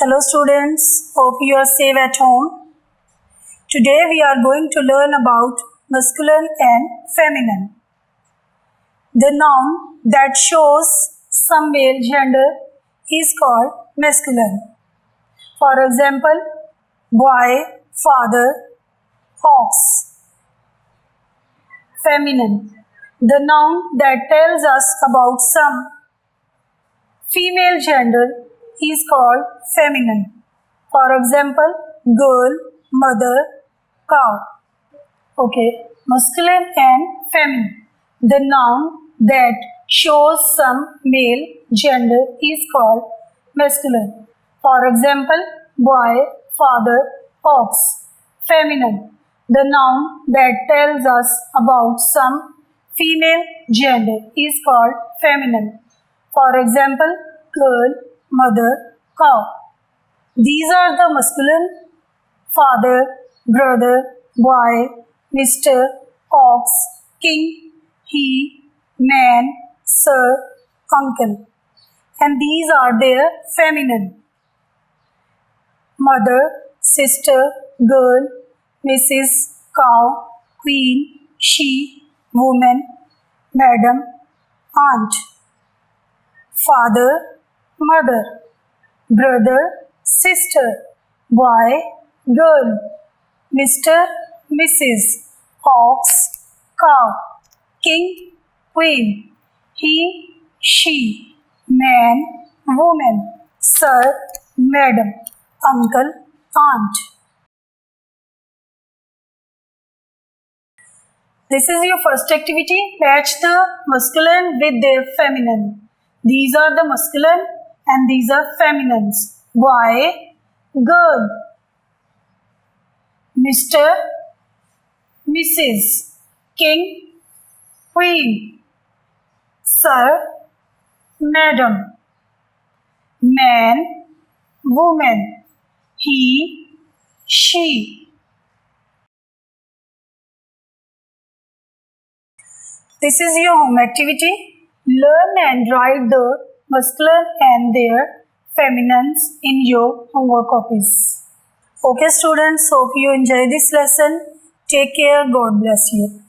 Hello students, hope you are safe at home. Today we are going to learn about masculine and feminine. The noun that shows some male gender is called masculine. For example, boy, father, ox. Feminine. The noun that tells us about some female gender is called feminine. For example, girl, mother, cow. Okay, masculine and feminine. The noun that shows some male gender is called masculine. For example, boy, father, ox. Feminine. The noun that tells us about some female gender is called feminine. For example, girl, mother, cow. These are the masculine: father, brother, boy, Mr., ox, king, he, man, sir, uncle. And these are their feminine: mother, sister, girl, Mrs., cow, queen, she, woman, madam, aunt. Father, mother, brother, sister, boy, girl, Mr., Mrs., ox, cow, king, queen, he, she, man, woman, sir, madam, uncle, aunt. This is your first activity. Match the masculine with their feminine. These are the masculine and these are feminines. Boy, girl, Mr., Mrs., king, queen, sir, madam, man, woman, he, she. This is your home activity. Learn and write the masculine and their feminines in your homework copies. Okay students, hope you enjoy this lesson. Take care. God bless you.